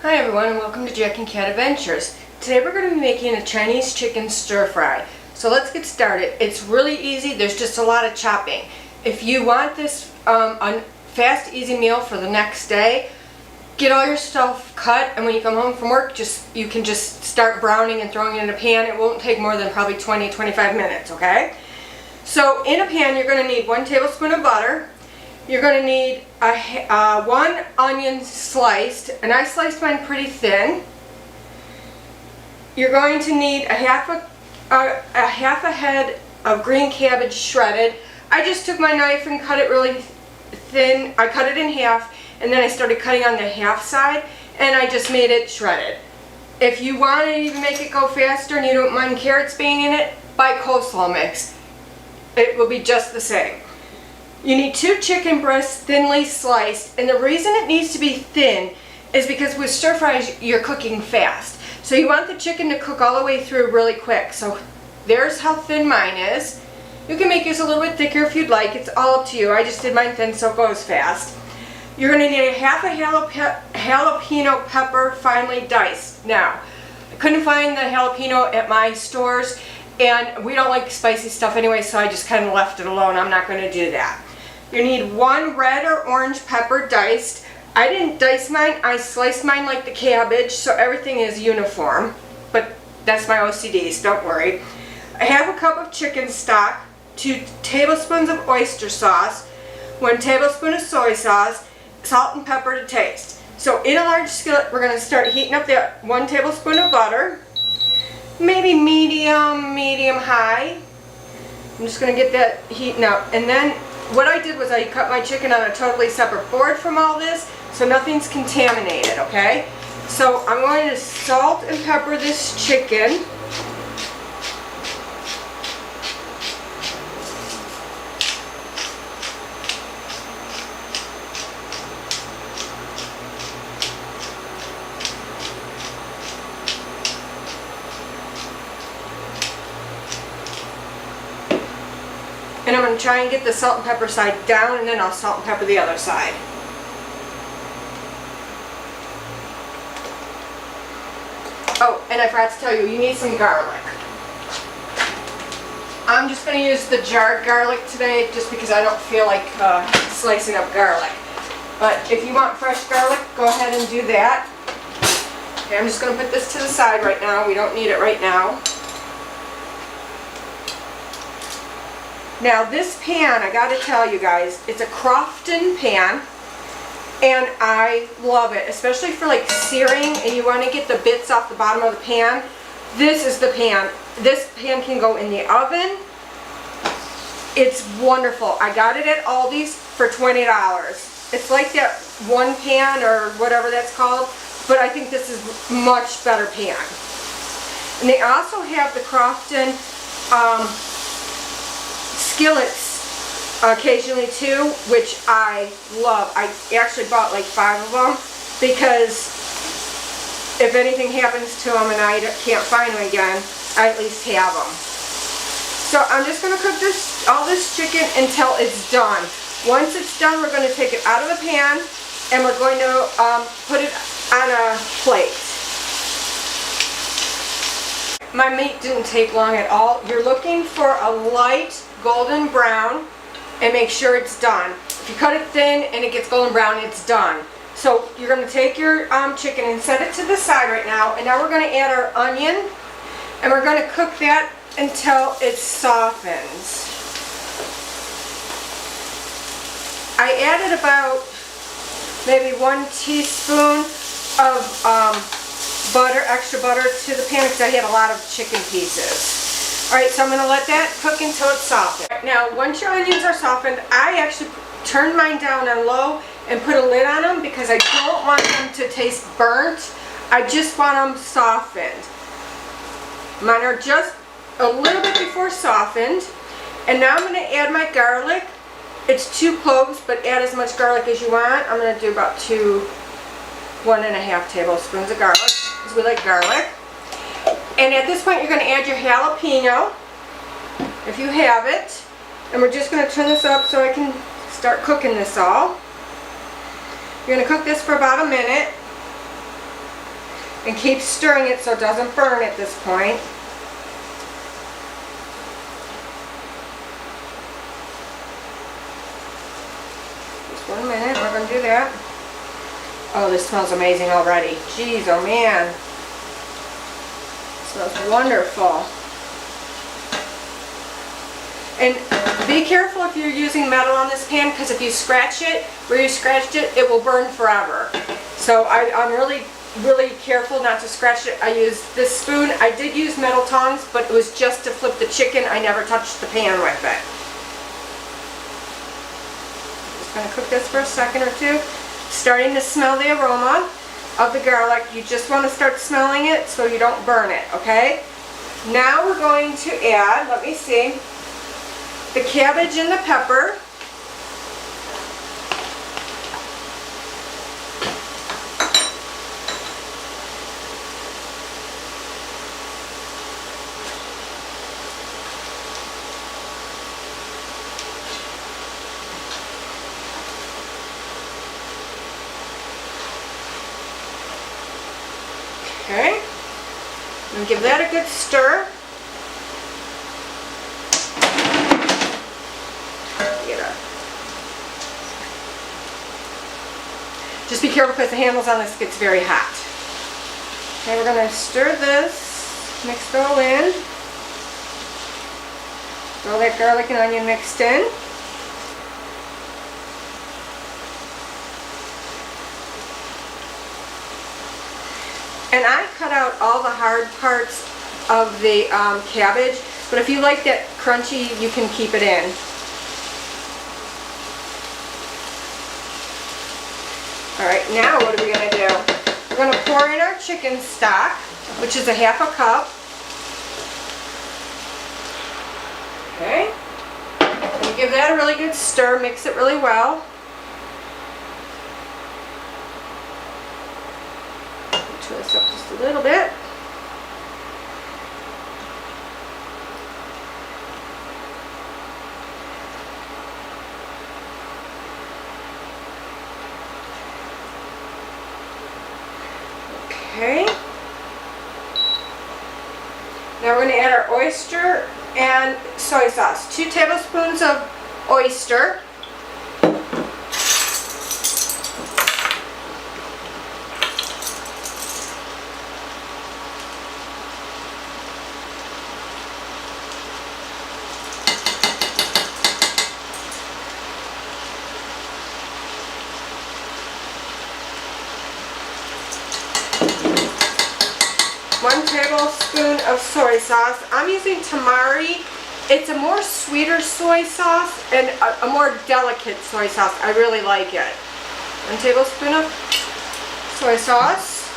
Hi everyone and welcome to Jack and Cat Adventures. Today we're going to be making a Chinese chicken stir fry. So let's get started. It's really easy, there's just a lot of chopping. If you want this a fast easy meal for the next day, get all your stuff cut and when you come home from work you can just start browning and throwing it in a pan. It won't take more than probably 20-25 minutes, okay? So in a pan you're going to need 1 tablespoon of butter. You're going to need one onion sliced, and I sliced mine pretty thin. You're going to need a half a head of green cabbage shredded. I just took my knife and cut it really thin. I cut it in half, and then I started cutting on the half side, and I just made it shredded. If you want to even make it go faster and you don't mind carrots being in it, buy coleslaw mix. It will be just the same. You need 2 chicken breasts thinly sliced, and the reason it needs to be thin is because with stir fries you're cooking fast. So you want the chicken to cook all the way through really quick. So there's how thin mine is. You can make yours a little bit thicker if you'd like. It's all up to you. I just did mine thin so it goes fast. You're going to need a half a jalapeno pepper finely diced. Now, I couldn't find the jalapeno at my stores, and we don't like spicy stuff anyway, so I just kind of left it alone. I'm not going to do that. You need 1 red or orange pepper diced. I didn't dice mine, I sliced mine like the cabbage, so everything is uniform. But that's my OCD, so don't worry. A half a cup of chicken stock, 2 tablespoons of oyster sauce, 1 tablespoon of soy sauce, salt and pepper to taste. So in a large skillet, we're going to start heating up that 1 tablespoon of butter. Maybe medium high. I'm just going to get that heating up. And then what I did was I cut my chicken on a totally separate board from all this, so nothing's contaminated, okay? So I'm going to salt and pepper this chicken. And I'm going to try and get the salt and pepper side down, and then I'll salt and pepper the other side. Oh, and I forgot to tell you, you need some garlic. I'm just going to use the jarred garlic today just because I don't feel like slicing up garlic. But if you want fresh garlic, go ahead and do that. Okay, I'm just going to put this to the side right now. We don't need it right now. Now this pan, I got to tell you guys, it's a Crofton pan, and I love it, especially for like searing and you want to get the bits off the bottom of the pan. This is the pan. This pan can go in the oven. It's wonderful. I got it at Aldi's for $20. It's like that one pan or whatever that's called, but I think this is a much better pan. And they also have the Crofton skillets occasionally too, which I love. I actually bought like 5 of them because if anything happens to them and I can't find them again, I at least have them. So I'm just going to cook all this chicken until it's done. Once it's done, we're going to take it out of the pan and we're going to put it on a plate. My meat didn't take long at all. You're looking for a light golden brown and make sure it's done. If you cut it thin and it gets golden brown, it's done. So you're going to take your chicken and set it to the side right now, and now we're going to add our onion and we're going to cook that until it softens. I added about maybe 1 teaspoon of butter, extra butter to the pan because I had a lot of chicken pieces. Alright, so I'm going to let that cook until it's softened. Now, once your onions are softened, I actually turned mine down on low and put a lid on them because I don't want them to taste burnt. I just want them softened. Mine are just a little bit before softened. And now I'm going to add my garlic. It's 2 cloves, but add as much garlic as you want. I'm going to do about 1.5 tablespoons of garlic because we like garlic. And at this point you're going to add your jalapeno, if you have it. And we're just going to turn this up so I can start cooking this all. You're going to cook this for about a minute. And keep stirring it so it doesn't burn at this point. Just 1 minute, we're going to do that. Oh, this smells amazing already. Jeez, oh man. It smells wonderful. And be careful if you're using metal on this pan, because if you scratch it, where you scratched it, it will burn forever. So I'm really careful not to scratch it. I use this spoon. I did use metal tongs, but it was just to flip the chicken. I never touched the pan with it. Just going to cook this for a second or two. Starting to smell the aroma of the garlic. You just want to start smelling it so you don't burn it, okay? Now we're going to add, let me see, the cabbage and the pepper. Okay, and give that a good stir. Just be careful because the handles on this gets very hot. Okay, we're going to stir this, mix it all in. All that garlic and onion mixed in. And I cut out all the hard parts of the cabbage, but if you like that crunchy, you can keep it in. Alright, now what are we going to do? We're going to pour in our chicken stock, which is a half a cup. Okay. And give that a really good stir, mix it really well. Turn this up just a little bit. Okay. Now we're going to add our oyster and soy sauce. 2 tablespoons of oyster. One tablespoon of soy sauce. I'm using tamari. It's a more sweeter soy sauce and a more delicate soy sauce. I really like it. 1 tablespoon of soy sauce.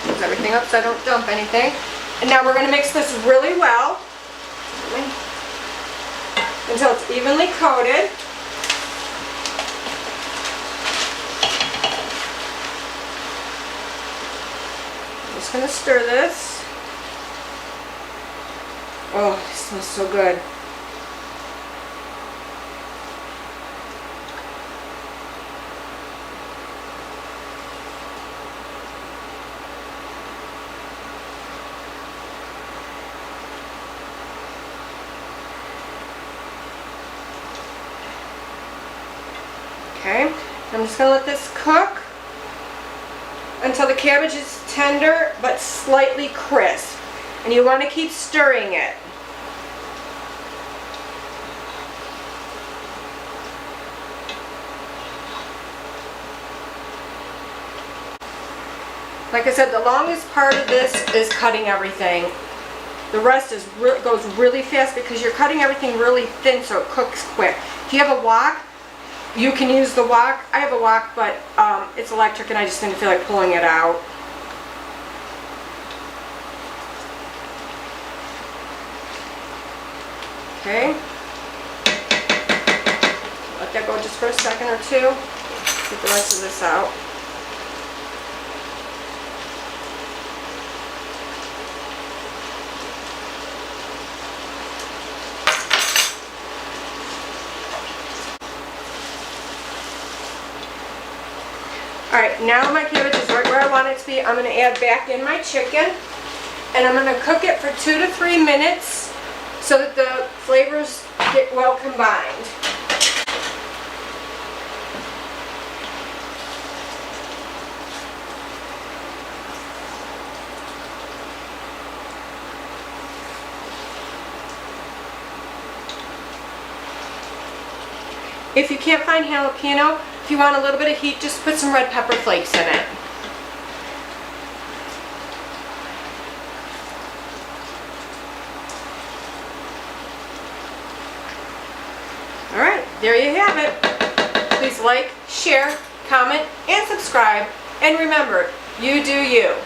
Mix everything up so I don't dump anything. And now we're going to mix this really well until it's evenly coated. I'm going to stir this. Oh, it smells so good. Okay, I'm just going to let this cook until the cabbage is tender but slightly crisp. And you want to keep stirring it. Like I said, the longest part of this is cutting everything. The rest goes really fast because you're cutting everything really thin so it cooks quick. If you have a wok, you can use the wok. I have a wok, but it's electric and I just didn't feel like pulling it out. Okay. Let that go just for a second or two. Get the rest of this out. Alright, Now my cabbage is right where I want it to be. I'm going to add back in my chicken, and I'm going to cook it for 2 to 3 minutes so that the flavors get well combined. If you can't find jalapeno, if you want a little bit of heat, just put some red pepper flakes in it. Alright, there you have it. Please like, share, comment, and subscribe. And remember, you do you.